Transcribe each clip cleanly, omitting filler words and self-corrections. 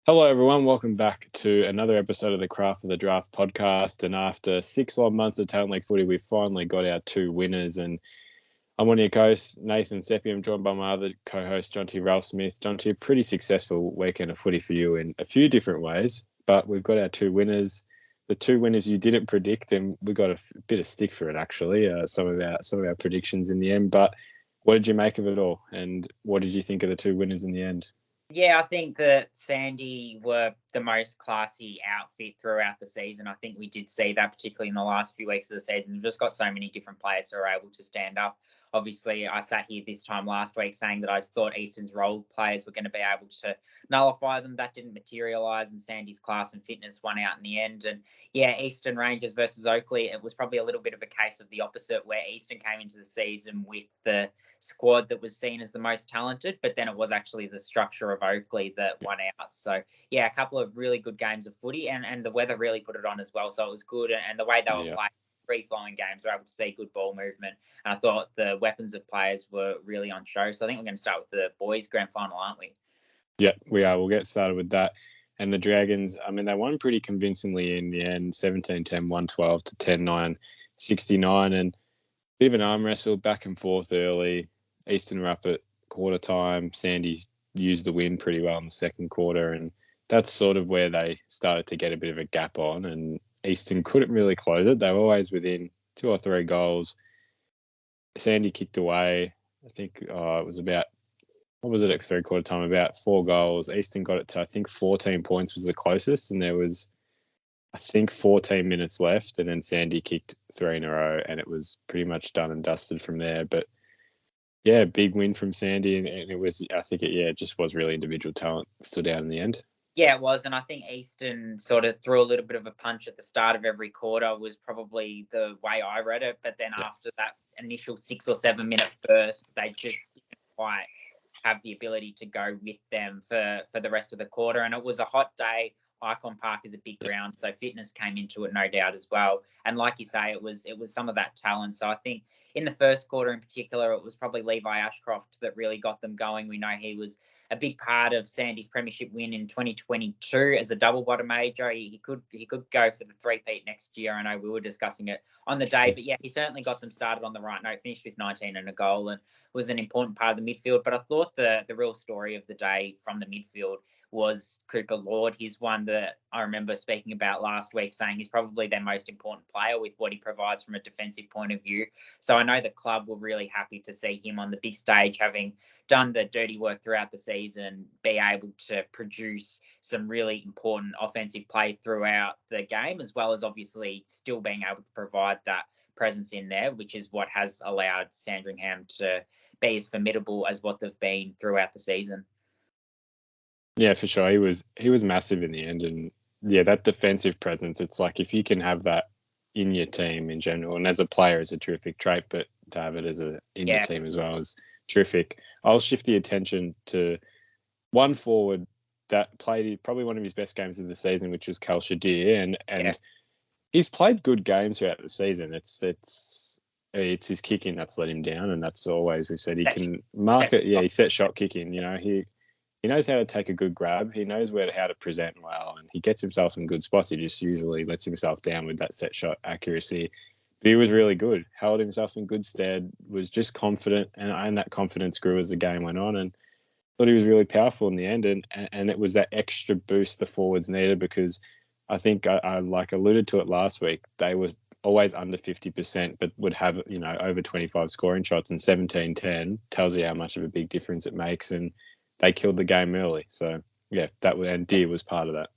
Hello, everyone. Welcome back to another episode of the Craft of the Draft podcast. And after 6 odd months of Talent League footy, we finally got our two winners. And I'm one of your co-hosts, Nathan Seppi. I'm joined by my other co-host, John T. Ralph Smith. John T, a pretty successful weekend of footy for you in a few different ways. But we've got our two winners. The two winners you didn't predict, and we got a bit of stick for it, actually, some of our predictions in the end. But what did you make of it all? And what did you think of the two winners in the end? Yeah, I think that Sandy were the most classy outfit throughout the season. I think we did see that, particularly in the last few weeks of the season. We've just got so many different players who are able to stand up. Obviously, I sat here this time last week saying that I thought Eastern's role players were going to be able to nullify them. That didn't materialise, and Sandy's class and fitness won out in the end. And yeah, Eastern Rangers versus Oakleigh, it was probably a little bit of a case of the opposite, where Eastern came into the season with the squad that was seen as the most talented, but then it was actually the structure of Oakleigh that won out. So yeah, a couple of really good games of footy, and the weather really put it on as well. So it was good, and the way they were playing, free-flowing games, we were able to see good ball movement. And I thought the weapons of players were really on show. So I think we're going to start with the boys' grand final, aren't we? Yeah, we are. We'll get started with that. And the Dragons, I mean, they won pretty convincingly in the end, 17-10, 112 to 10-9, 69. And a bit of an arm wrestle back and forth early. Eastern were up at quarter time. Sandy used the win pretty well in the second quarter. And that's sort of where they started to get a bit of a gap on. And Eastern couldn't really close it. They were always within 2 or 3 goals. Sandy kicked away. I think it was about, what was it at three-quarter time? About 4 goals. Eastern got it to, I think, 14 points was the closest. And there was, I think, 14 minutes left. And then Sandy kicked 3 in a row. And it was pretty much done and dusted from there. But yeah, big win from Sandy. And it was, I think, it just was really individual talent stood out in the end. Yeah, it was. And I think Eastern sort of threw a little bit of a punch at the start of every quarter was probably the way I read it. But then after that initial 6 or 7 minute burst, they just didn't quite have the ability to go with them for the rest of the quarter. And it was a hot day. Icon Park is a big ground, so fitness came into it, no doubt, as well. And like you say, it was some of that talent. So I think in the first quarter in particular, it was probably Levi Ashcroft that really got them going. We know he was a big part of Sandy's premiership win in 2022 as a double bottom major. He could go for the three-peat next year. I know we were discussing it on the day, but yeah, he certainly got them started on the right note, finished with 19 and a goal, and was an important part of the midfield. But I thought the real story of the day from the midfield was Cooper Lord. He's one that I remember speaking about last week, saying he's probably their most important player with what he provides from a defensive point of view. So I know the club were really happy to see him on the big stage, having done the dirty work throughout the season, be able to produce some really important offensive play throughout the game, as well as obviously still being able to provide that presence in there, which is what has allowed Sandringham to be as formidable as what they've been throughout the season. Yeah, for sure. He was massive in the end. And yeah, that defensive presence, it's like if you can have that in your team in general, and as a player, it's a terrific trait, but to have it as in your team as well is terrific. I'll shift the attention to one forward that played probably one of his best games of the season, which was COTD, and he's played good games throughout the season. It's his kicking that's let him down, and that's always we've said he can mark it. Yeah, he set shot kicking. You know, he knows how to take a good grab. He knows how to present well, and he gets himself in good spots. He just usually lets himself down with that set shot accuracy. But he was really good, held himself in good stead, was just confident, and that confidence grew as the game went on. And thought he was really powerful in the end, and it was that extra boost the forwards needed, because I think I like alluded to it last week. They was always under 50%, but would have over 25 scoring shots, and 17-10 tells you how much of a big difference it makes. And they killed the game early. So, yeah, and Deer was part of that.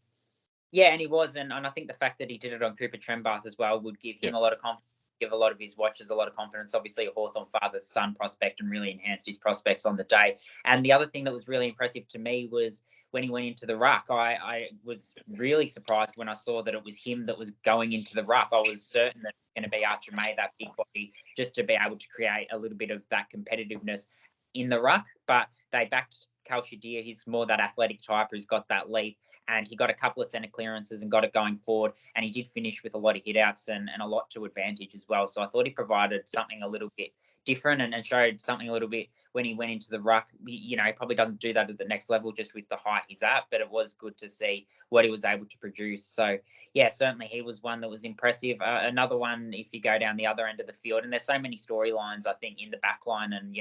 Yeah, and he was. And I think the fact that he did it on Cooper Trembath as well would give him a lot of confidence, give a lot of his watchers a lot of confidence. Obviously, a Hawthorn father-son prospect, and really enhanced his prospects on the day. And the other thing that was really impressive to me was when he went into the ruck. I was really surprised when I saw that it was him that was going into the ruck. I was certain that it was going to be Archer May, that big body, just to be able to create a little bit of that competitiveness in the ruck. But they backed Kalshadir. He's more that athletic type who's got that leap, and he got a couple of centre clearances and got it going forward, and he did finish with a lot of hit-outs and a lot to advantage as well. So I thought he provided something a little bit different and showed something a little bit when he went into the ruck. He probably doesn't do that at the next level just with the height he's at, but it was good to see what he was able to produce. So, yeah, certainly he was one that was impressive. Another one, if you go down the other end of the field, and there's so many storylines, I think, in the back line, and,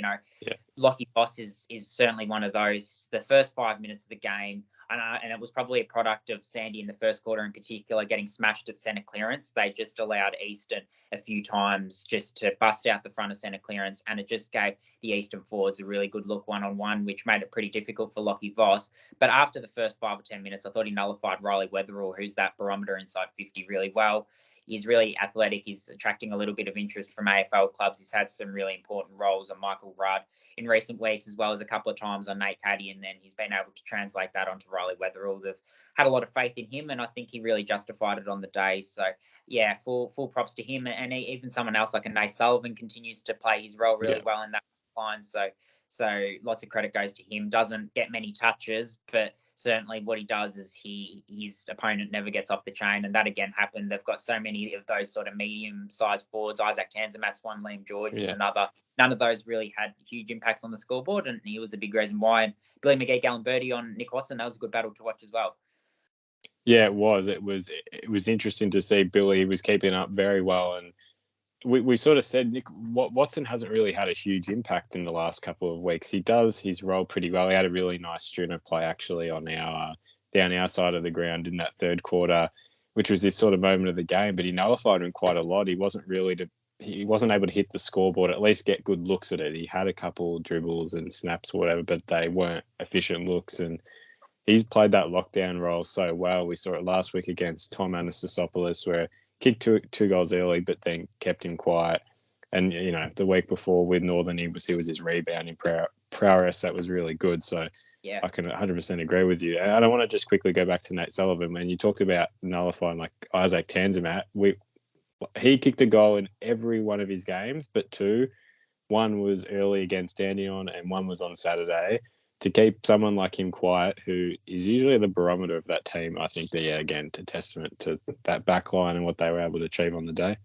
Lockie Boss is certainly one of those. The first 5 minutes of the game, and it was probably a product of Sandy in the first quarter in particular, getting smashed at centre clearance. They just allowed Eastern a few times just to bust out the front of centre clearance, and it just gave the Eastern forwards a really good look one-on-one, which made it pretty difficult for Lockie Voss. But after the first 5 or 10 minutes, I thought he nullified Riley Weatherall, who's that barometer inside 50, really well. He's really athletic. He's attracting a little bit of interest from AFL clubs. He's had some really important roles on Michael Rudd in recent weeks, as well as a couple of times on Nate Caddy, and then he's been able to translate that onto Riley Weatherall. They've had a lot of faith in him, and I think he really justified it on the day. So, yeah, full props to him. And even someone else like a Nate Sullivan continues to play his role really well in that line. So lots of credit goes to him. Doesn't get many touches, but certainly what he does is his opponent never gets off the chain, and that again happened. They've got so many of those sort of medium-sized forwards. Isaac Tanzimat's one, Liam George is another. None of those really had huge impacts on the scoreboard, and he was a big reason why. And Billy McGee-Gallenberti on Nick Watson, that was a good battle to watch as well. Yeah, it was. It was interesting to see Billy was keeping up very well, and we sort of said Watson hasn't really had a huge impact in the last couple of weeks. He does his role pretty well. He had a really nice string of play actually on our down our side of the ground in that third quarter, which was this sort of moment of the game. But he nullified him quite a lot. He wasn't able to hit the scoreboard, at least get good looks at it. He had a couple dribbles and snaps or whatever, but they weren't efficient looks. And he's played that lockdown role so well. We saw it last week against Tom Anastasopoulos, where kicked two goals early, but then kept him quiet. And the week before with Northern, he was his rebounding prowess that was really good. So yeah, I can 100% agree with you. And I want to just quickly go back to Nate Sullivan. When you talked about nullifying like Isaac Tanzimat, he kicked a goal in every one of his games, but two. One was early against Dandenong, and one was on Saturday. To keep someone like him quiet, who is usually the barometer of that team, I think again, a testament to that back line and what they were able to achieve on the day.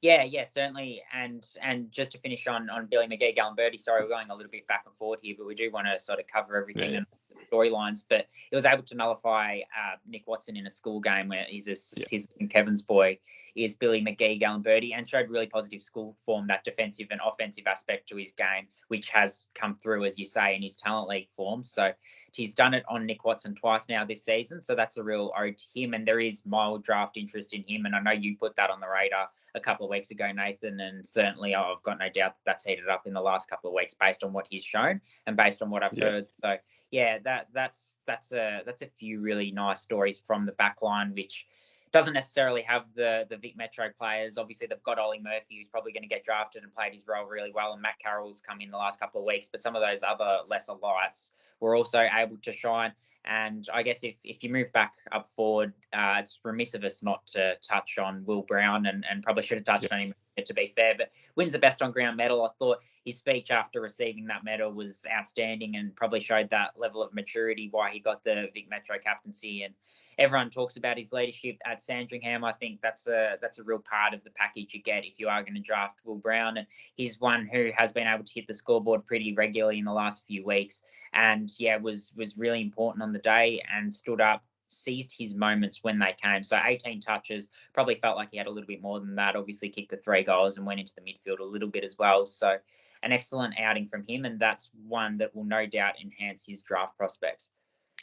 Yeah, certainly. And just to finish on Billy McGee-Gallenberti, sorry, we're going a little bit back and forward here, but we do want to sort of cover everything and storylines. But he was able to nullify Nick Watson in a school game where he's his and Kevin's boy is Billy McGee-Gallenberti, and showed really positive school form, that defensive and offensive aspect to his game, which has come through, as you say, in his talent league form. So he's done it on Nick Watson twice now this season. So that's a real ode to him. And there is mild draft interest in him. And I know you put that on the radar a couple of weeks ago, Nathan, and certainly I've got no doubt that's heated up in the last couple of weeks based on what he's shown and based on what I've heard. So yeah, that's a few really nice stories from the back line, which doesn't necessarily have the Vic Metro players. Obviously, they've got Ollie Murphy, who's probably going to get drafted and played his role really well, and Matt Carroll's come in the last couple of weeks. But some of those other lesser lights were also able to shine. And I guess if you move back up forward, it's remiss of us not to touch on Will Brown, and probably should have touched on him, to be fair, but wins the best on ground medal. I thought his speech after receiving that medal was outstanding and probably showed that level of maturity why he got the Vic Metro captaincy. And everyone talks about his leadership at Sandringham. I think that's a real part of the package you get if you are going to draft Will Brown. And he's one who has been able to hit the scoreboard pretty regularly in the last few weeks. And yeah, was really important on the day and stood up, seized his moments when they came. So 18 touches, probably felt like he had a little bit more than that. Obviously kicked the 3 goals and went into the midfield a little bit as well. So an excellent outing from him, and that's one that will no doubt enhance his draft prospects.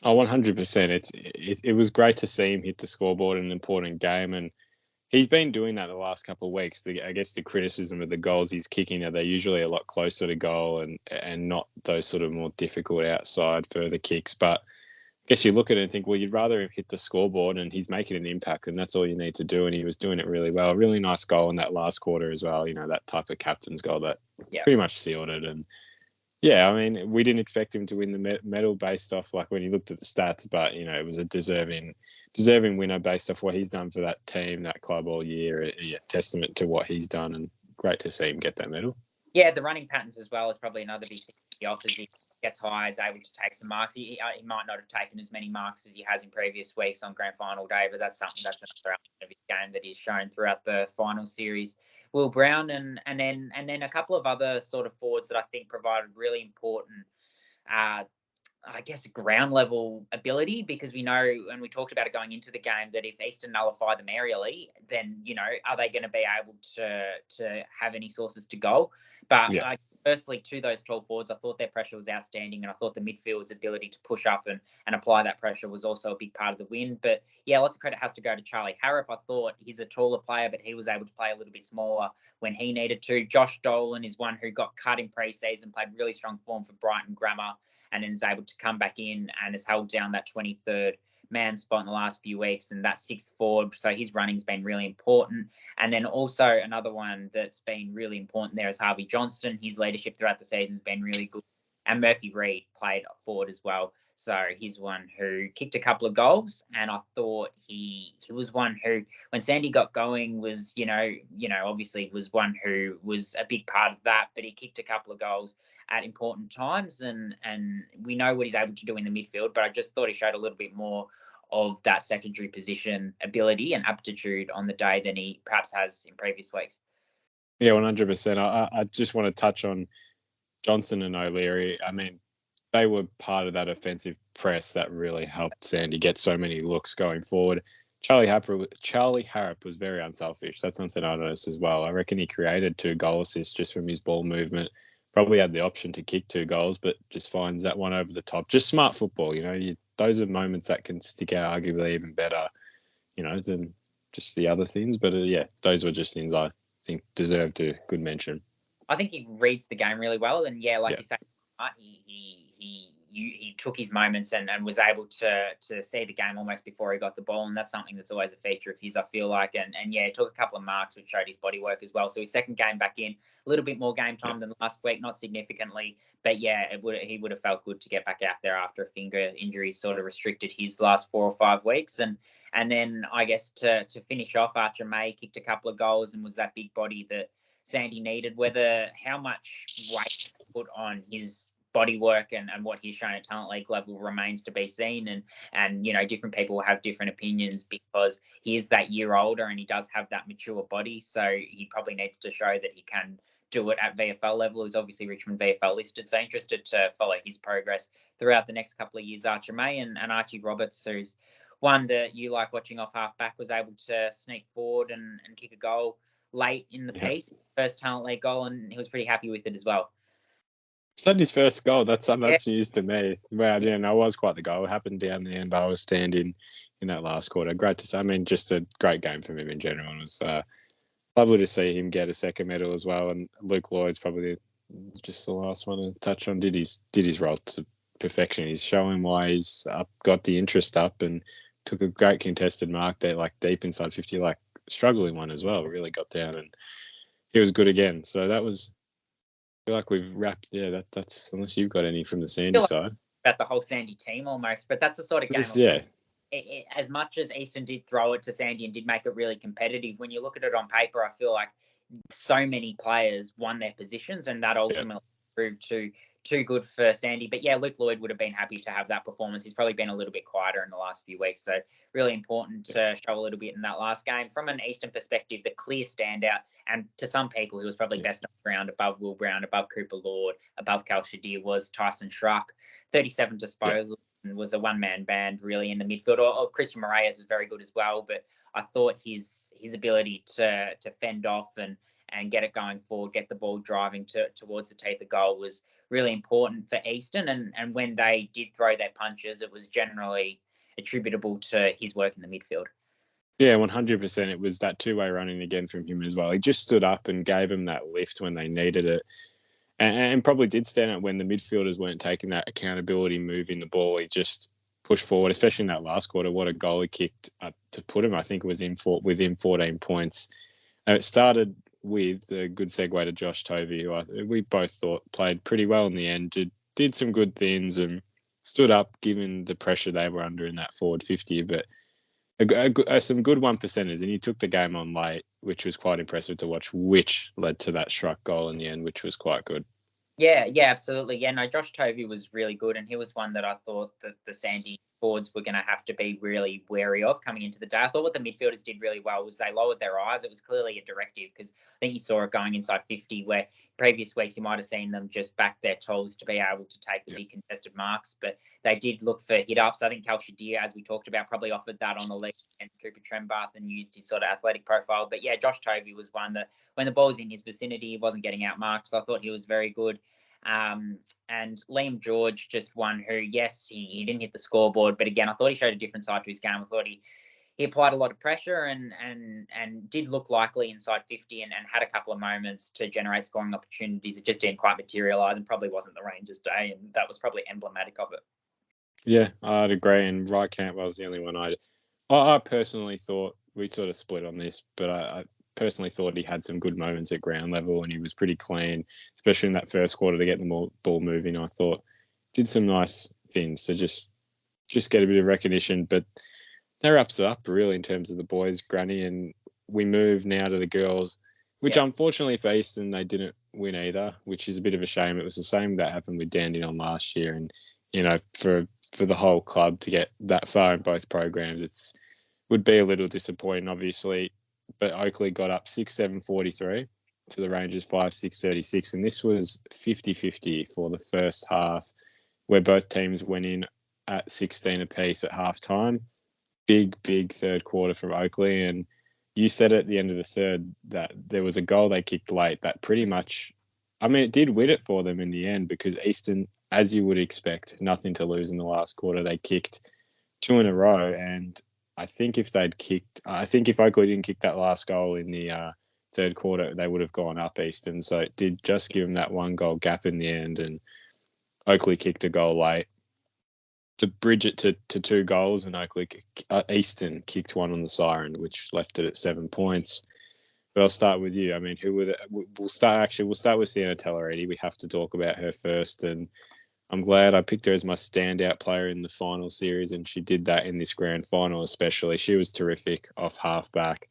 Oh, 100%. It was great to see him hit the scoreboard in an important game, and he's been doing that the last couple of weeks. I guess the criticism of the goals he's kicking are they're usually a lot closer to goal and not those sort of more difficult outside further kicks. But I guess you look at it and think, well, you'd rather him hit the scoreboard, and he's making an impact, and that's all you need to do. And he was doing it really well. Really nice goal in that last quarter as well. That type of captain's goal that pretty much sealed it. And yeah, I mean, we didn't expect him to win the medal based off like when you looked at the stats, but it was a deserving winner based off what he's done for that team, that club all year. Yeah, testament to what he's done, and great to see him get that medal. Yeah, the running patterns as well is probably another big thing he offers. He gets high, is able to take some marks. He might not have taken as many marks as he has in previous weeks on Grand Final day, but that's something that's another element of his game that he's shown throughout the final series. Will Brown and then a couple of other sort of forwards that I think provided really important I guess, ground level ability, because we know, and we talked about it going into the game, that if Eastern nullify them aerially, then, are they going to be able to have any sources to goal? But firstly, to those tall forwards, I thought their pressure was outstanding, and I thought the midfield's ability to push up and apply that pressure was also a big part of the win. But yeah, lots of credit has to go to Charlie Harrop. I thought he's a taller player, but he was able to play a little bit smaller when he needed to. Josh Dolan is one who got cut in pre-season, played really strong form for Brighton Grammar, and then is able to come back in and has held down that 23rd man spot in the last few weeks, and that sixth forward. So his running's been really important. And then also another one that's been really important there is Harvey Johnston. His leadership throughout the season has been really good. And Murphy Reid played forward as well. So he's one who kicked a couple of goals, and I thought he was one who, when Sandy got going, was obviously was one who was a big part of that. But he kicked a couple of goals at important times, and we know what he's able to do in the midfield. But I just thought he showed a little bit more of that secondary position ability and aptitude on the day than he perhaps has in previous weeks. Yeah, 100%. I just want to touch on Johnson and O'Leary. I mean, they were part of that offensive press that really helped Sandy get so many looks going forward. Charlie Harrop was very unselfish. That's something I noticed as well. I reckon he created 2 goal assists just from his ball movement. Probably had the option to kick 2 goals, but just finds that one over the top. Just smart football, those are moments that can stick out arguably even better, than just the other things. But those were just things I think deserved a good mention. I think he reads the game really well, and you say, he took his moments and was able to see the game almost before he got the ball, and that's something that's always a feature of his, I feel like. And he took a couple of marks which showed his body work as well. So his second game back in, a little bit more game time than last week, not significantly, but he would have felt good to get back out there after a finger injury sort of restricted his last 4 or 5 weeks. And then I guess to finish off, Archer May kicked a couple of goals and was that big body that Sandy needed. How much weight put on his body work and what he's shown at talent league level remains to be seen, and different people have different opinions, because he is that year older and he does have that mature body, so he probably needs to show that he can do it at VFL level. He's obviously Richmond VFL listed, so interested to follow his progress throughout the next couple of years. Archer May and Archie Roberts, who's one that you like watching off half back, was able to sneak forward and kick a goal late in the piece, first talent league goal, and he was pretty happy with it as well. Is that his first goal? That's news to me. Well, I didn't know it was quite the goal. It happened down the end, but I was standing in that last quarter. Great to see. I mean, just a great game from him in general. It was lovely to see him get a second medal as well. And Luke Lloyd's probably just the last one to touch on. Did his role to perfection. He's showing why he's got the interest up, and took a great contested mark there, like deep inside 50, like struggling one as well. Really got down, and he was good again. So that was. I feel like we've wrapped. Yeah, that's unless you've got any from the Sandy side. About the whole Sandy team almost, but that's the sort of game. As much as Eastern did throw it to Sandy and did make it really competitive, when you look at it on paper, I feel like so many players won their positions, and that ultimately proved too good for Sandy. But Luke Lloyd would have been happy to have that performance. He's probably been a little bit quieter in the last few weeks, so really important to show a little bit in that last game. From an Eastern perspective, the clear standout, and to some people he was probably best on the ground, above Will Brown, above Cooper Lord, above Cal Shadir, was Tyson Schruck. 37 disposals and was a one-man band really in the midfield. Or Christian Moraes was very good as well, but I thought his ability to fend off and get it going forward, get the ball driving towards the teeth of goal was really important for Eastern. And when they did throw their punches, it was generally attributable to his work in the midfield. Yeah, 100%. It was that two-way running again from him as well. He just stood up and gave him that lift when they needed it. And probably did stand up when the midfielders weren't taking that accountability, moving the ball. He just pushed forward, especially in that last quarter. What a goal he kicked to put him, I think it was within 14 points. It started with a good segue to Josh Tovey, who we both thought played pretty well in the end, did some good things and stood up given the pressure they were under in that forward 50. But some good 1%ers, and he took the game on late, which was quite impressive to watch, which led to that Schruck goal in the end, which was quite good. Yeah, absolutely. Yeah, no, Josh Tovey was really good, and he was one that I thought that the Sandy forwards were going to have to be really wary of coming into the day. I thought what the midfielders did really well was they lowered their eyes. It was clearly a directive because I think you saw it going inside 50, where previous weeks you might have seen them just back their tools to be able to take the big contested marks, but they did look for hit-ups. I think Cal Shadir, as we talked about, probably offered that on the leg against Cooper Trembath and used his sort of athletic profile. But yeah, Josh Tovey was one that when the ball was in his vicinity, he wasn't getting outmarked, so I thought he was very good. And Liam George, just one who, yes, he didn't hit the scoreboard, but again, I thought he showed a different side to his game. I thought he applied a lot of pressure and did look likely inside 50 and had a couple of moments to generate scoring opportunities. It just didn't quite materialise and probably wasn't the Rangers' day, and that was probably emblematic of it. Yeah, I'd agree. And Rye Cantwell's the only one I personally thought, we sort of split on this, but I personally thought he had some good moments at ground level and he was pretty clean, especially in that first quarter to get the ball moving. I thought did some nice things to just get a bit of recognition. But that wraps it up really in terms of the boys, Granny, and we move now to the girls, which unfortunately for Eastern they didn't win either, which is a bit of a shame. It was the same that happened with Dandenong last year, and for the whole club to get that far in both programs, would be a little disappointing, obviously. But Oakleigh got up 6-7-43 to the Rangers 5-6-36, and this was 50-50 for the first half, where both teams went in at 16 apiece at halftime. Big third quarter from Oakleigh, and you said at the end of the third that there was a goal they kicked late that pretty much, I mean, it did win it for them in the end, because Eastern, as you would expect, nothing to lose in the last quarter. They kicked 2 in a row, and I think if Oakleigh didn't kick that last goal in the third quarter, they would have gone up Eastern. So it did just give them that 1 goal gap in the end, and Oakleigh kicked a goal late to bridge it to 2 goals, and Eastern kicked 1 on the siren, which left it at 7 points. But I'll start with you. I mean, we'll start with Sienna Telleridi. We have to talk about her first, and I'm glad I picked her as my standout player in the final series, and she did that in this grand final especially. She was terrific off halfback.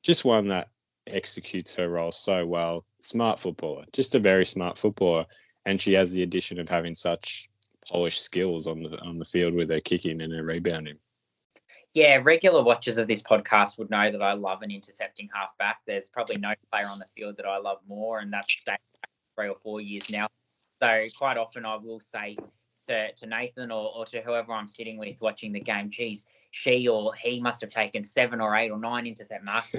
Just one that executes her role so well. Smart footballer, just a very smart footballer, and she has the addition of having such polished skills on the field with her kicking and her rebounding. Yeah, regular watchers of this podcast would know that I love an intercepting halfback. There's probably no player on the field that I love more, and that's dating back 3 or 4 years now. So quite often I will say to Nathan or to whoever I'm sitting with watching the game, geez, she or he must have taken 7 or 8 or 9 intercept marks.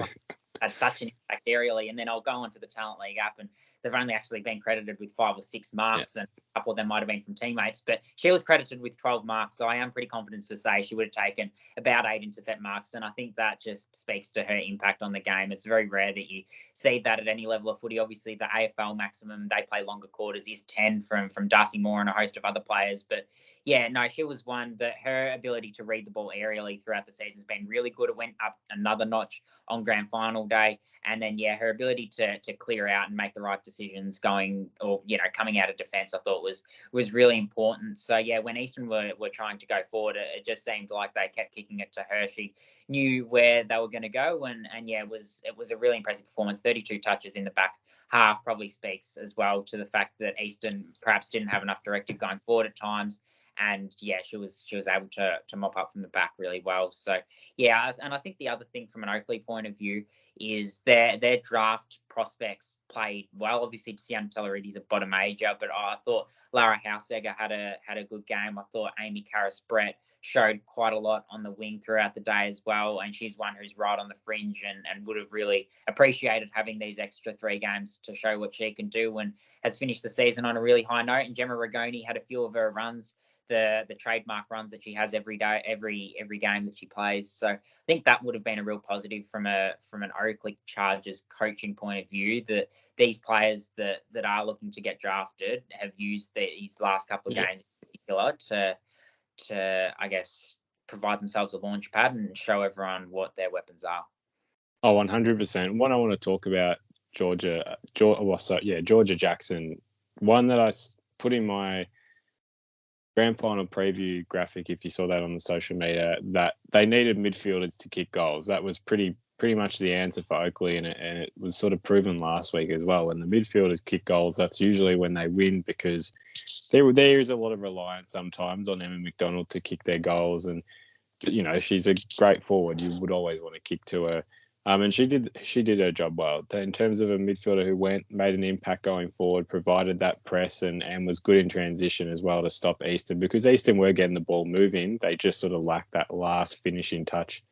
Had such an impact aerially, and then I'll go onto the Talent League app, and they've only actually been credited with 5 or 6 marks, and a couple of them might have been from teammates, but she was credited with 12 marks, so I am pretty confident to say she would have taken about 8 intercept marks, and I think that just speaks to her impact on the game. It's very rare that you see that at any level of footy. Obviously, the AFL maximum, they play longer quarters, is 10 from Darcy Moore and a host of other players, but yeah, no, she was one that her ability to read the ball aerially throughout the season has been really good. It went up another notch on grand final day. And then, yeah, her ability to clear out and make the right decisions coming out of defence, I thought was really important. So, yeah, when Eastern were trying to go forward, it just seemed like they kept kicking it to her. She knew where they were going to go. And yeah, it was a really impressive performance. 32 touches in the back half probably speaks as well to the fact that Eastern perhaps didn't have enough directive going forward at times. And yeah, she was able to mop up from the back really well. So yeah, and I think the other thing from an Oakleigh point of view is their draft prospects played well. Obviously, Sienna Telleridi's a bottom major, but I thought Lara Hausegger had a good game. I thought Amy Karras-Brett showed quite a lot on the wing throughout the day as well, and she's one who's right on the fringe and would have really appreciated having these extra 3 games to show what she can do, and has finished the season on a really high note. And Gemma Rigoni had a few of her runs, the trademark runs that she has every day, every game that she plays. So I think that would have been a real positive from an Oakleigh Chargers coaching point of view, that these players that are looking to get drafted have used these last couple of games in particular to I guess provide themselves a launch pad and show everyone what their weapons are. Oh, 100%. One I want to talk about, Georgia Jackson. One that I put in my grand final preview graphic, if you saw that on the social media, that they needed midfielders to kick goals. That was pretty pretty much the answer for Oakleigh, and it was sort of proven last week as well. When the midfielders kick goals, that's usually when they win, because there is a lot of reliance sometimes on Emma McDonald to kick their goals, and she's a great forward. You would always want to kick to her. And she did her job well in terms of a midfielder who made an impact going forward, provided that press and was good in transition as well to stop Eastern, because Eastern were getting the ball moving. They just sort of lacked that last finishing touch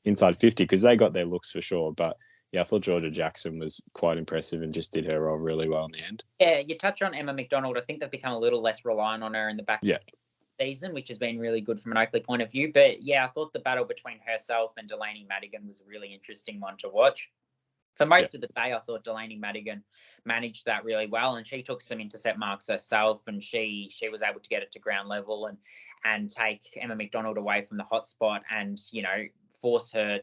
inside 50, because they got their looks for sure. But yeah, I thought Georgia Jackson was quite impressive and just did her role really well in the end. Yeah, you touch on Emma McDonald. I think they've become a little less reliant on her in the back. Yeah. Season, which has been really good from an Oakleigh point of view. But yeah, I thought the battle between herself and Delaney Madigan was a really interesting one to watch. For most of the day, I thought Delaney Madigan managed that really well, and she took some intercept marks herself, and she was able to get it to ground level and take Emma McDonald away from the hot spot, and force her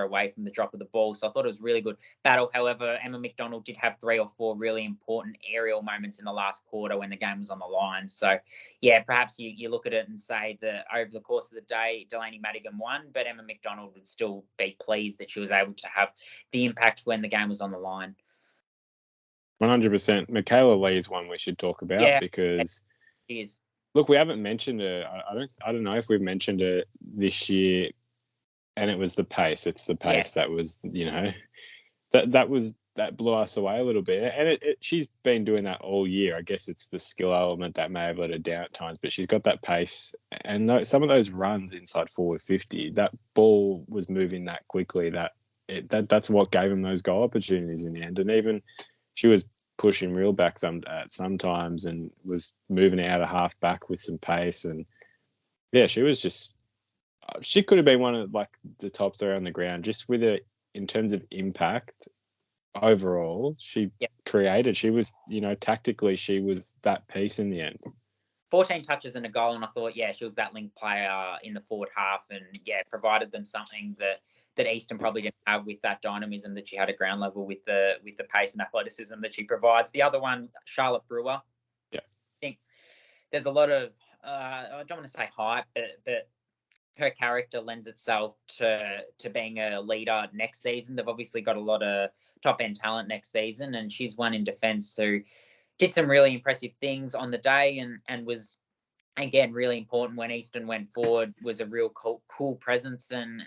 away from the drop of the ball. So I thought it was a really good battle. However, Emma McDonald did have 3 or 4 really important aerial moments in the last quarter when the game was on the line. So yeah, perhaps you look at it and say that over the course of the day, Delaney Madigan won, but Emma McDonald would still be pleased that she was able to have the impact when the game was on the line. 100%. Michaela Lee is one we should talk about, because she is. Look, we haven't mentioned her. I don't know if we've mentioned her this year. And it was the pace. It's the pace that was, that blew us away a little bit. And she's been doing that all year. I guess it's the skill element that may have let her down at times, but she's got that pace. And some of those runs inside forward 50, that ball was moving that quickly. That's what gave them those goal opportunities in the end. And even she was pushing real back sometimes and was moving out of half back with some pace. And yeah, she could have been one of the top 3 on the ground, just with it in terms of impact overall. She created. She was, tactically, she was that piece in the end. 14 touches and a goal, and I thought, she was that link player in the forward half, and provided them something that Eastern probably didn't have, with that dynamism that she had at ground level, with the pace and athleticism that she provides. The other one, Charlotte Brewer. Yeah, I think there's a lot of I don't want to say hype, but her character lends itself to being a leader next season. They've obviously got a lot of top-end talent next season, and she's one in defence who did some really impressive things on the day and was, again, really important when Eastern went forward, was a real cool presence and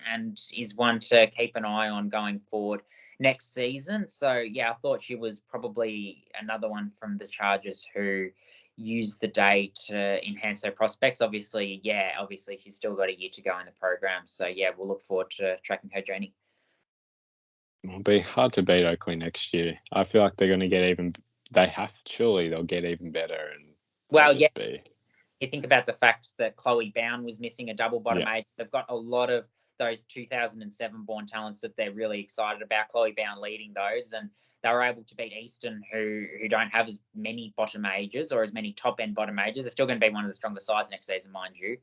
is one to keep an eye on going forward next season. So, yeah, I thought she was probably another one from the Chargers who use the day to enhance her prospects. Obviously she's still got a year to go in the program, so we'll look forward to tracking her journey. It'll be hard to beat Oakleigh next year. I feel like they're going to get they'll get even better. And you think about the fact that Chloe Bound was missing a double bottom age. They've got a lot of those 2007 born talents that they're really excited about. Chloe Bound leading those, and they were able to beat Eastern, who don't have as many bottom ages or as many top end bottom ages. They're still going to be one of the strongest sides next season, mind you,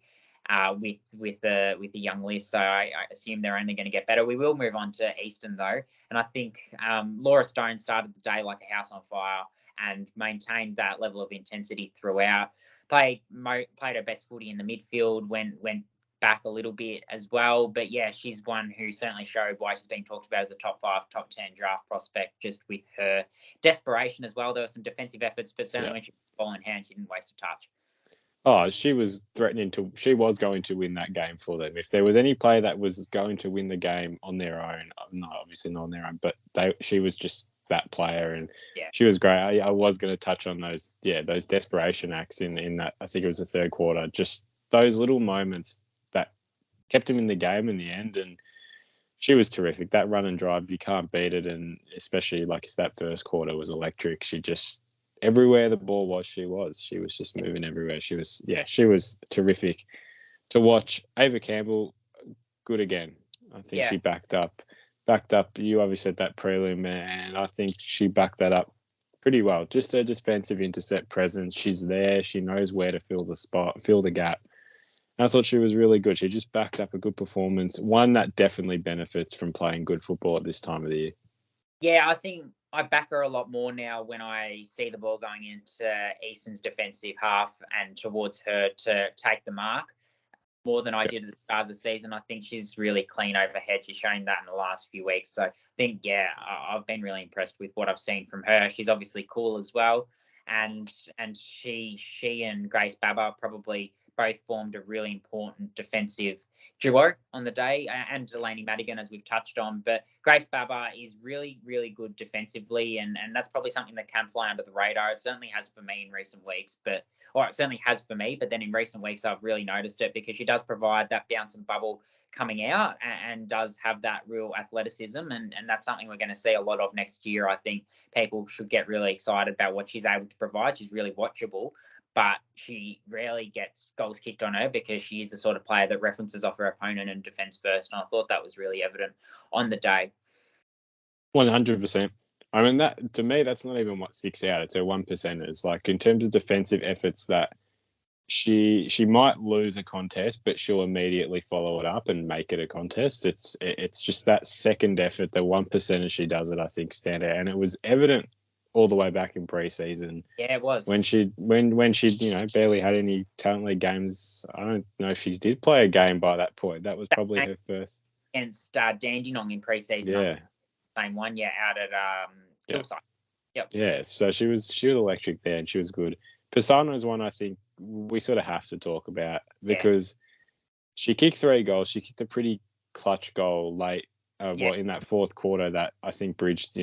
with the young list. So I assume they're only going to get better. We will move on to Eastern though, and I think Laura Stone started the day like a house on fire and maintained that level of intensity throughout. Played her best footy in the midfield, went back a little bit as well. But she's one who certainly showed why she's being talked about as a top 5, top 10 draft prospect, just with her desperation as well. There were some defensive efforts, but certainly when she was ball in hand, she didn't waste a touch. Oh, she was she was going to win that game for them. If there was any player that was going to win the game on their own, obviously not on their own, but she was just that player, and she was great. I was going to touch on those desperation acts in that. I think it was the third quarter. Just those little moments that kept him in the game in the end, and she was terrific. That run and drive, you can't beat it, and especially that first quarter was electric. She just everywhere the ball was, she was just moving everywhere. She was terrific to watch. Ava Campbell, good again. I think she backed up. You obviously said that prelim, and I think she backed that up pretty well. Just her defensive intercept presence. She's there. She knows where to fill the gap. And I thought she was really good. She just backed up a good performance, one that definitely benefits from playing good football at this time of the year. Yeah, I think I back her a lot more now when I see the ball going into Eastern's defensive half and towards her to take the mark. more than I did at the start of the season. I think she's really clean overhead. She's shown that in the last few weeks. So I think, yeah, I've been really impressed with what I've seen from her. She's obviously cool as well. And she and Grace Babber probably both formed a really important defensive duo on the day, and Delaney Madigan, as we've touched on. But Grace Babber is really, really good defensively, and that's probably something that can fly under the radar. It certainly has for me in recent weeks, or it certainly has for me, but then in recent weeks I've really noticed it because she does provide that bounce and bubble coming out and does have that real athleticism, and that's something we're going to see a lot of next year. I think people should get really excited about what she's able to provide. She's really watchable, but she rarely gets goals kicked on her because she is the sort of player that references off her opponent and defends first, and I thought that was really evident on the day. 100%. I mean, that to me, that's not even what sticks out. It's her 1%ers. Like, in terms of defensive efforts, that she might lose a contest, but she'll immediately follow it up and make it a contest. It's just that second effort, the 1%er she does it, I think, stand out. And it was evident all the way back in preseason. Yeah, it was. When she barely had any talent league games. I don't know if she did play a game by that point. That was probably her first. Against Dandenong in preseason. Yeah. Same one, out at Hillside. Yep. Yeah, so she was electric there, and she was good. Pisano is one I think we sort of have to talk about because she kicked 3 goals. She kicked a pretty clutch goal late, in that fourth quarter that I think bridged,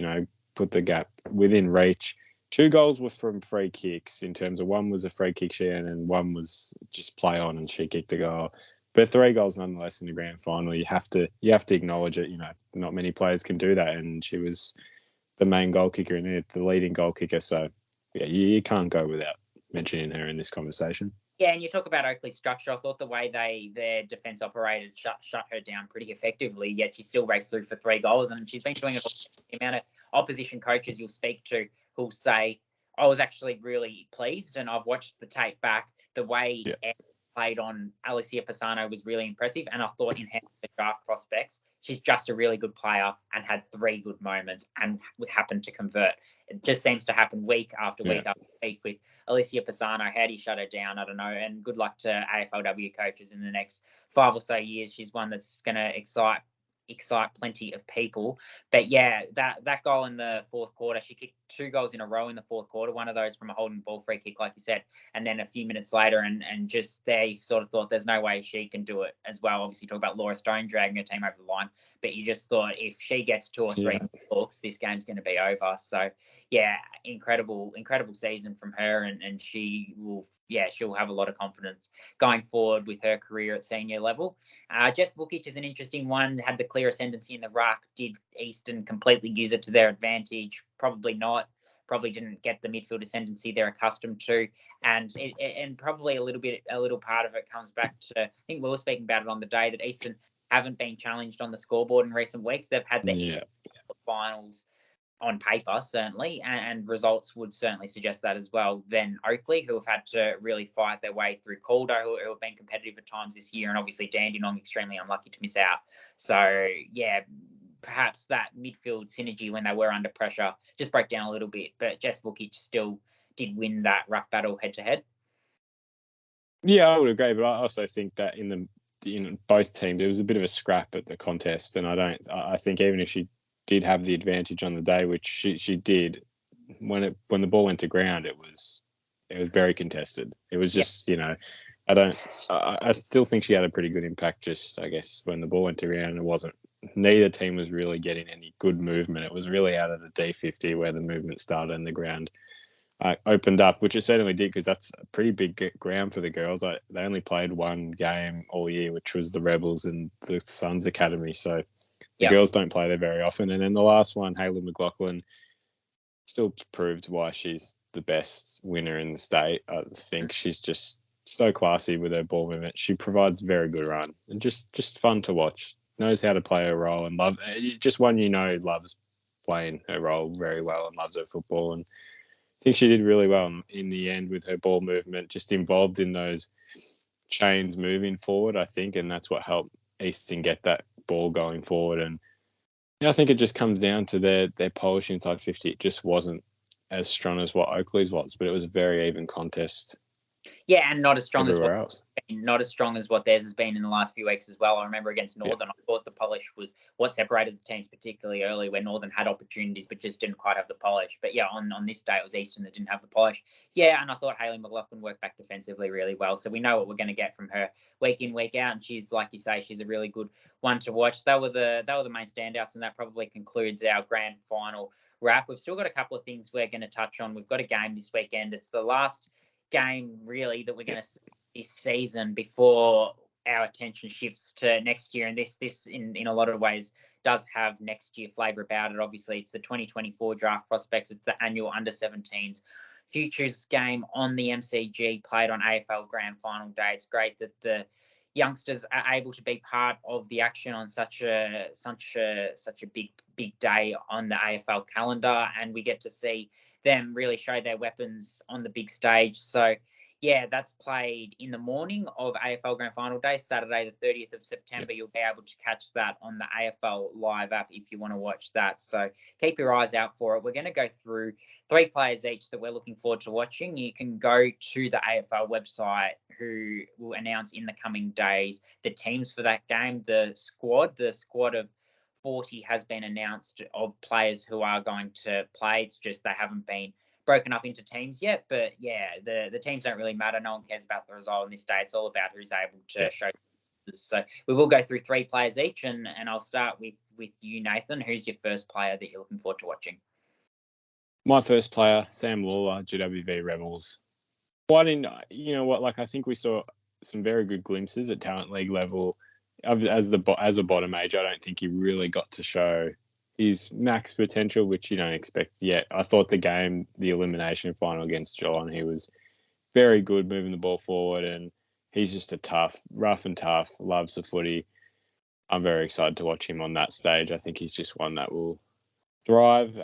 put the gap within reach. 2 goals were from free kicks in terms of one was a free kick she had and one was just play on and she kicked a goal. But 3 goals nonetheless in the grand final. You have to acknowledge it. Not many players can do that, and she was the main goal kicker in it, the leading goal kicker. So yeah, you can't go without mentioning her in this conversation. Yeah, and you talk about Oakleigh's structure. I thought the way their defence operated shut her down pretty effectively, yet she still raced through for 3 goals, and she's been doing it all. The amount of opposition coaches you'll speak to who'll say, I was actually really pleased, and I've watched the tape back. The way played on Alicia Pisano was really impressive, and I thought in the draft prospects, she's just a really good player and had 3 good moments and happened to convert. It just seems to happen week after week after week with Alicia Pisano. How do you shut her down? I don't know. And good luck to AFLW coaches in the next 5 or so years. She's one that's going to excite plenty of people. But yeah, that goal in the fourth quarter, she kicked 2 goals in a row in the fourth quarter, one of those from a holding ball free kick, like you said, and then a few minutes later, and just they sort of thought there's no way she can do it as well. Obviously, talk about Laura Stone dragging her team over the line, but you just thought if she gets 2 or 3 looks, this game's going to be over. So yeah, incredible season from her, and she will, she'll have a lot of confidence going forward with her career at senior level. Jess Vukic is an interesting one, had the clear ascendancy in the ruck. Did Eastern completely use it to their advantage? Probably not. Probably didn't get the midfield ascendancy they're accustomed to, and probably a little part of it comes back to, I think we were speaking about it on the day, that Eastern haven't been challenged on the scoreboard in recent weeks. They've had the finals on paper, certainly, and results would certainly suggest that as well. Then Oakleigh, who have had to really fight their way through Caldo, who have been competitive at times this year, and obviously Dandenong extremely unlucky to miss out. So yeah, perhaps that midfield synergy when they were under pressure just broke down a little bit, but Jess Vukic still did win that ruck battle head to head. Yeah, I would agree, but I also think that in both teams, there was a bit of a scrap at the contest, and I think even if she did have the advantage on the day, which she did, when the ball went to ground, it was very contested. It was just I still think she had a pretty good impact. Just I guess when the ball went to ground, it wasn't. Neither team was really getting any good movement. It was really out of the D50 where the movement started and the ground opened up, which it certainly did, because that's a pretty big ground for the girls. They only played 1 game all year, which was the Rebels and the Suns Academy. So the girls don't play there very often. And then the last one, Hayley McLaughlin, still proved why she's the best winner in the state. I think she's just so classy with her ball movement. She provides very good run and just fun to watch. Knows how to play her role and just one loves playing her role very well and loves her football. And I think she did really well in the end with her ball movement, just involved in those chains moving forward, I think, and that's what helped Eastern get that ball going forward. And I think it just comes down to their polish inside 50. It just wasn't as strong as what Oakleigh's was, but it was a very even contest. Yeah, and not as strong as what else. not as strong as what theirs has been in the last few weeks as well. I remember against Northern, I thought the polish was what separated the teams particularly early, where Northern had opportunities but just didn't quite have the polish. But yeah, on this day it was Eastern that didn't have the polish. Yeah, and I thought Hayley McLaughlin worked back defensively really well. So we know what we're going to get from her week in, week out, and she's, like you say, she's a really good one to watch. They were the main standouts, and that probably concludes our grand final wrap. We've still got a couple of things we're going to touch on. We've got a game this weekend. It's the last game really that we're going to see this season before our attention shifts to next year. And this in a lot of ways does have next year flavour about it. Obviously, it's the 2024 draft prospects. It's the annual under-17s futures game on the MCG, played on AFL Grand Final day. It's great that the youngsters are able to be part of the action on such a big day on the AFL calendar, and we get to see them really show their weapons on the big stage. So yeah, that's played in the morning of AFL Grand Final Day, Saturday the 30th of September. You'll be able to catch that on the AFL Live app if you want to watch that. So keep your eyes out for it. We're going to go through 3 players each that we're looking forward to watching. You can go to the AFL website, who will announce in the coming days the teams for that game. The squad of 40 has been announced of players who are going to play. It's just they haven't been broken up into teams yet. But yeah, the teams don't really matter. No one cares about the result on this day. It's all about who's able to show. So we will go through 3 players each, and I'll start with you, Nathan. Who's your first player that you're looking forward to watching? My first player, Sam Lawler, GWV Rebels. Why didn't you know what? Like, I think we saw some very good glimpses at talent league level. As a bottom age, I don't think he really got to show his max potential, which you don't expect yet. I thought the elimination final against Geelong, he was very good moving the ball forward, and he's just rough and tough, loves the footy. I'm very excited to watch him on that stage. I think he's just one that will thrive.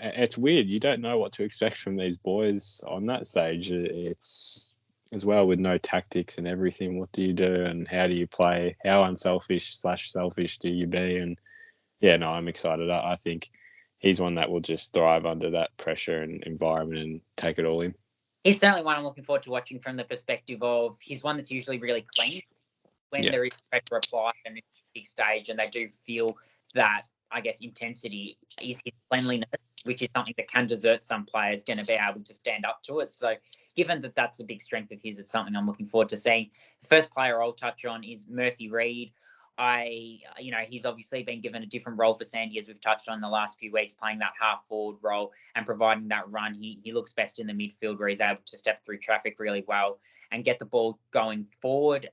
It's weird. You don't know what to expect from these boys on that stage. It's as well with no tactics and everything. What do you do and how do you play? How unselfish/selfish do you be? And yeah, no, I'm excited. I think he's one that will just thrive under that pressure and environment and take it all in. He's certainly one I'm looking forward to watching from the perspective of he's one that's usually really clean when there is pressure applied and it's a big stage, and they do feel that, I guess, intensity is his cleanliness, which is something that can desert some players, going to be able to stand up to it. So given that that's a big strength of his, it's something I'm looking forward to seeing. The first player I'll touch on is Murphy Reid. He's obviously been given a different role for Sandy, as we've touched on the last few weeks, playing that half forward role and providing that run. He looks best in the midfield, where he's able to step through traffic really well and get the ball going forward.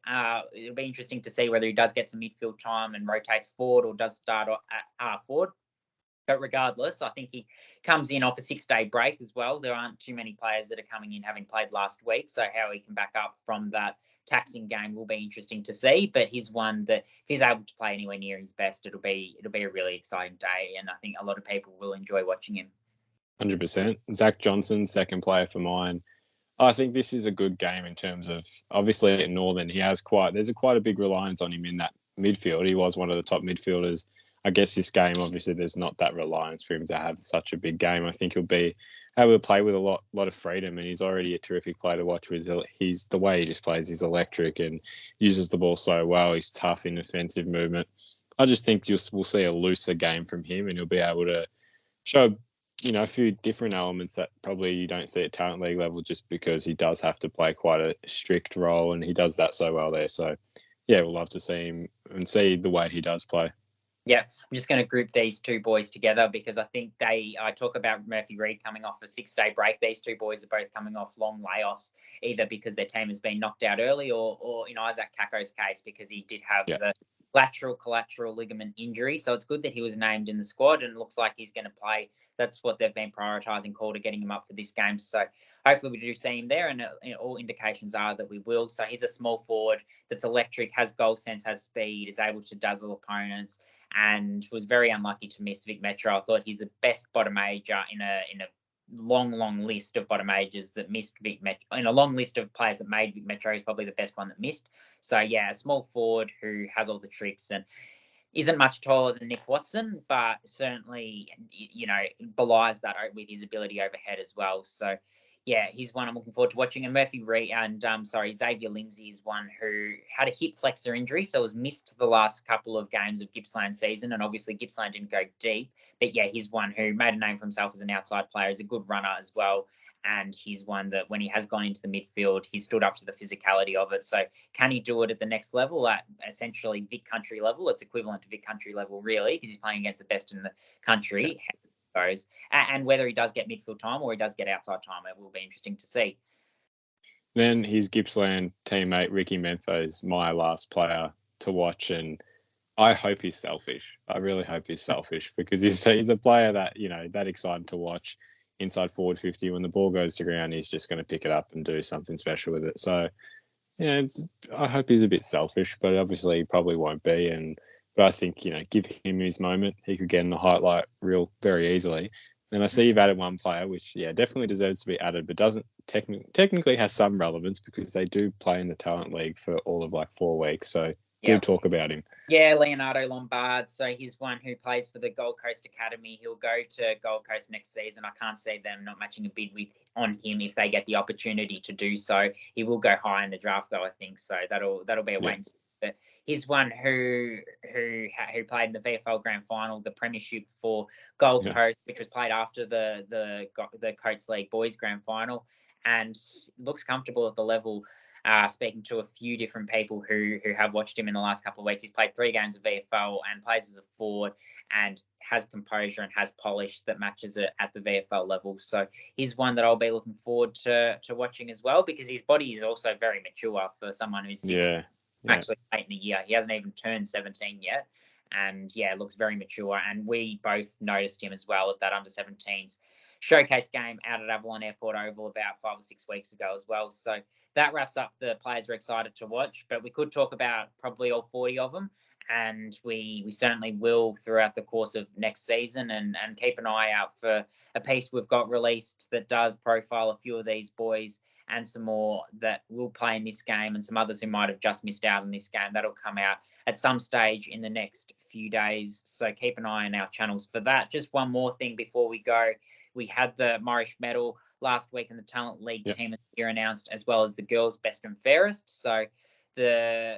It'll be interesting to see whether he does get some midfield time and rotates forward or does start at half forward. But regardless, I think he comes in off a 6-day break as well. There aren't too many players that are coming in having played last week. So how he can back up from that taxing game will be interesting to see. But he's one that if he's able to play anywhere near his best, it'll be a really exciting day. And I think a lot of people will enjoy watching him. 100%. Zach Johnson, second player for mine. I think this is a good game in terms of, obviously at Northern, there's quite a big reliance on him in that midfield. He was one of the top midfielders. I guess this game, obviously, there's not that reliance for him to have such a big game. I think he'll be able to play with a lot of freedom, and he's already a terrific player to watch. He's the way he just plays, he's electric and uses the ball so well. He's tough in offensive movement. I just think we'll see a looser game from him, and he'll be able to show, a few different elements that probably you don't see at talent league level, just because he does have to play quite a strict role, and he does that so well there. So, yeah, we'll love to see him and see the way he does play. Yeah, I'm just going to group these 2 boys together because I think I talk about Murphy Reid coming off a 6-day break. These 2 boys are both coming off long layoffs, either because their team has been knocked out early or in Isaac Kako's case, because he did have the lateral collateral ligament injury. So it's good that he was named in the squad, and it looks like he's going to play. That's what they've been prioritising, to getting him up for this game. So hopefully we do see him there, and all indications are that we will. So he's a small forward that's electric, has goal sense, has speed, is able to dazzle opponents, and was very unlucky to miss Vic Metro. I thought he's the best bottom ager in a long list of bottom agers that missed Vic Metro. In a long list of players that made Vic Metro, he's probably the best one that missed. So yeah, a small forward who has all the tricks and isn't much taller than Nick Watson, but certainly, belies that with his ability overhead as well. So Yeah, he's one I'm looking forward to watching. And Xavier Lindsay is one who had a hip flexor injury, so was missed the last couple of games of Gippsland season. And obviously Gippsland didn't go deep. But yeah, he's one who made a name for himself as an outside player. He's a good runner as well. And he's one that when he has gone into the midfield, he stood up to the physicality of it. So can he do it at the next level, at essentially Vic Country level? It's equivalent to Vic Country level, really, because he's playing against the best in the country. Goes, and whether he does get midfield time or he does get outside time, it will be interesting to see. Then his Gippsland teammate Ricky Mentho's my last player to watch, and I hope he's selfish. I really hope he's selfish because he's a player that, you know, that exciting to watch. Inside forward 50, when the ball goes to ground, he's just going to pick it up and do something special with it. So, yeah, I hope he's a bit selfish, but obviously he probably won't be. But I think, you know, give him his moment. He could get in the highlight reel very easily. And I see you've added one player, which, yeah, definitely deserves to be added, but doesn't technically has some relevance because they do play in the talent league for all of like 4 weeks. So do talk about him. Yeah, Leonardo Lombard. So he's one who plays for the Gold Coast Academy. He'll go to Gold Coast next season. I can't see them not matching a bid on him if they get the opportunity to do so. He will go high in the draft, though, I think. So that'll be a wait and see. But he's one who played in the VFL Grand Final, the Premiership for Gold Coast, which was played after the Coates League Boys Grand Final, and looks comfortable at the level. Speaking to a few different people who have watched him in the last couple of weeks. He's played 3 games of VFL and plays as a forward and has composure and has polish that matches it at the VFL level. So he's one that I'll be looking forward to watching as well, because his body is also very mature for someone who's 16, actually late in the year. He hasn't even turned 17 yet. And yeah, looks very mature. And we both noticed him as well at that under-17s showcase game out at Avalon Airport Oval about 5 or 6 weeks ago as well. So that wraps up the players we're excited to watch, but we could talk about probably all 40 of them, and we certainly will throughout the course of next season, and keep an eye out for a piece we've got released that does profile a few of these boys and some more that will play in this game, and some others who might have just missed out on this game. That'll come out at some stage in the next few days, so keep an eye on our channels for that. Just one more thing before we go. We had the Morrish Medal last week in the Talent League Team of the Year announced, as well as the girls' Best and Fairest. So the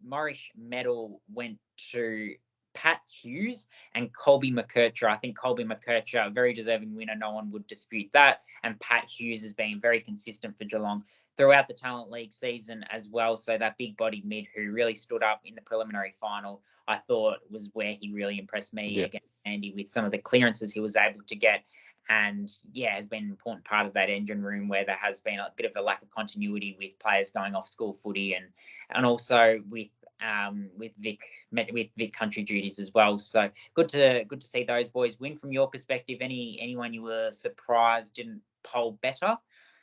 Morrish Medal went to Pat Hughes and Colby McKercher. I think Colby McKercher, a very deserving winner, no one would dispute that. And Pat Hughes has been very consistent for Geelong throughout the Talent League season as well. So that big-bodied mid who really stood up in the preliminary final, I thought was where he really impressed me against Andy with some of the clearances he was able to get. And yeah, has been an important part of that engine room where there has been a bit of a lack of continuity with players going off school footy and also with Vic Country duties as well. So good to see those boys win. From your perspective, anyone you were surprised didn't poll better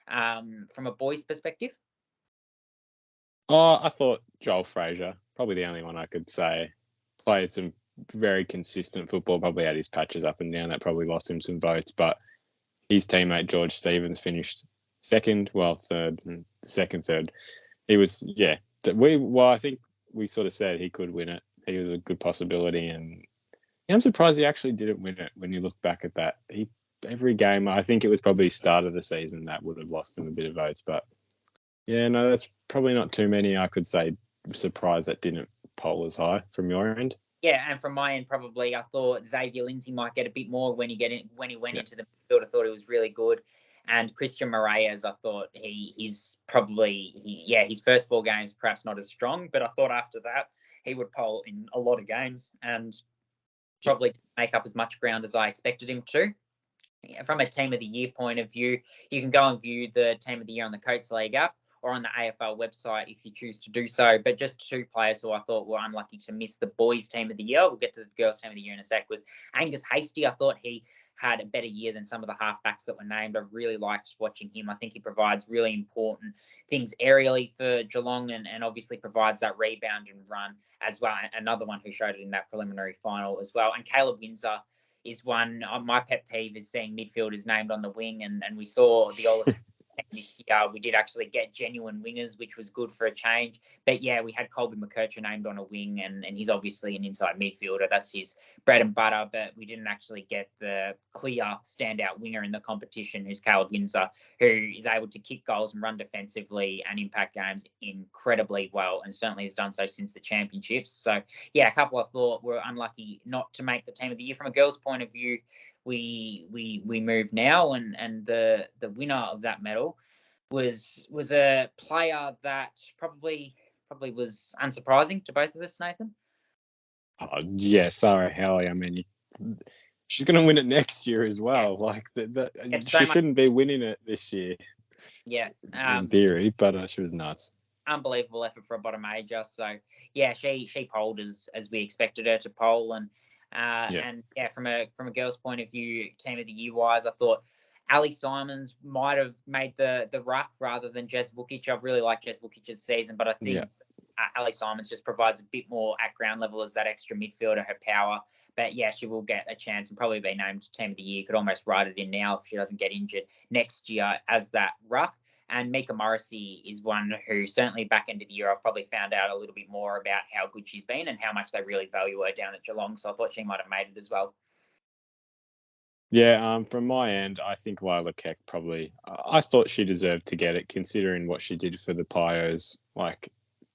from a boys' perspective? Oh, I thought Joel Fraser, probably the only one I could say, played some very consistent football, probably had his patches up and down. That probably lost him some votes, but his teammate George Stevens finished third. He was, I think we sort of said he could win it. He was a good possibility, and I'm surprised he actually didn't win it when you look back at that. Every game, I think it was probably start of the season that would have lost him a bit of votes, but yeah, no, that's probably not too many I could say surprised that didn't poll as high from your end. Yeah, and from my end, probably I thought Xavier Lindsay might get a bit more when he went into the field. I thought it was really good. And Christian Moraes, I thought his first 4 games perhaps not as strong, but I thought after that he would poll in a lot of games and probably make up as much ground as I expected him to. From a Team of the Year point of view, you can go and view the Team of the Year on the Coates League app or on the AFL website if you choose to do so. But just 2 players who I thought were unlucky to miss the boys' Team of the Year, we'll get to the girls' Team of the Year in a sec, was Angus Hastie. I thought he had a better year than some of the halfbacks that were named. I really liked watching him. I think he provides really important things aerially for Geelong and obviously provides that rebound and run as well. Another one who showed it in that preliminary final as well. And Caleb Windsor is one. My pet peeve is seeing midfielders named on the wing, and we saw the this year. We did actually get genuine wingers, which was good for a change. But yeah, we had Colby McKercher named on a wing, and he's obviously an inside midfielder. That's his bread and butter. But we didn't actually get the clear standout winger in the competition, who's Caleb Windsor, who is able to kick goals and run defensively and impact games incredibly well, and certainly has done so since the championships. So yeah, a couple I thought were unlucky not to make the team of the year. From a girls' point of view, we move now, and the winner of that medal was a player that probably was unsurprising to both of us, Nathan. Oh, yeah, Sarah Howley. I mean, she's going to win it next year as well. Yeah. Like she shouldn't be winning it this year. Yeah, in theory, but she was nuts. Unbelievable effort for a bottom major. So yeah, she polled as we expected her to poll, and from a girl's point of view, team of the year wise, I thought Ali Simons might have made the ruck rather than Jez Vukic. I've really liked Jez Vukic's season, but I think Ali Simons just provides a bit more at ground level as that extra midfielder, her power. But yeah, she will get a chance and probably be named team of the year. Could almost write it in now if she doesn't get injured next year as that ruck. And Mika Morrissey is one who certainly back end of the year I've probably found out a little bit more about how good she's been and how much they really value her down at Geelong. So I thought she might have made it as well. Yeah, from my end, I think Lila Keck probably. I thought she deserved to get it, considering what she did for the Pios like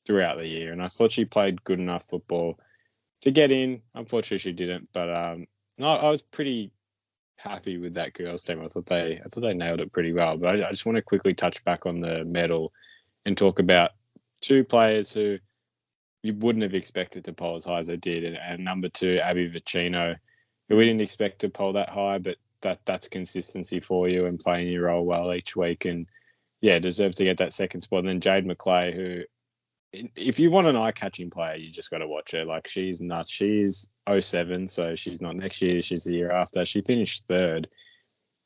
throughout the year, and I thought she played good enough football to get in. Unfortunately, she didn't, but I was pretty happy with that girls' team. I thought they nailed it pretty well. But I just want to quickly touch back on the medal and talk about two players who you wouldn't have expected to poll as high as they did, and number 2, Abby Vicino, who we didn't expect to poll that high, but that's consistency for you and playing your role well each week, and yeah, deserved to get that second spot. And then Jade McClay, who, if you want an eye-catching player, you just got to watch her. Like, she's nuts. She's 07, so she's not next year. She's the year after. She finished 3rd,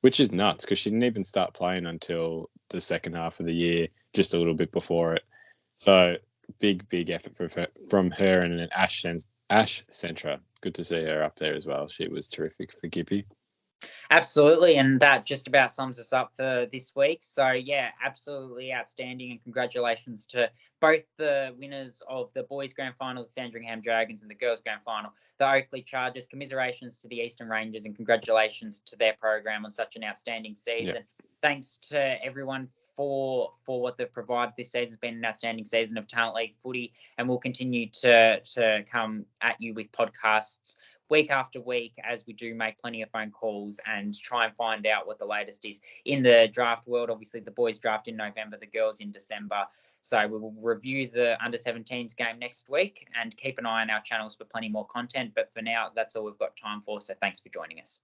which is nuts because she didn't even start playing until the second half of the year, just a little bit before it. So big effort from her and an Ash Centra. Good to see her up there as well. She was terrific for Gippy. Absolutely, and that just about sums us up for this week. So yeah, absolutely outstanding, and congratulations to both the winners of the boys' grand final, the Sandringham Dragons, and the girls' grand final, the Oakleigh Chargers. Commiserations to the Eastern Rangers, and congratulations to their program on such an outstanding season. Yep. Thanks to everyone for what they've provided this season. Has been an outstanding season of Talent League footy, and we'll continue to come at you with podcasts week after week as we do make plenty of phone calls and try and find out what the latest is in the draft world. Obviously, the boys draft in November, the girls in December. So we will review the under-17s game next week and keep an eye on our channels for plenty more content. But for now, that's all we've got time for. So thanks for joining us.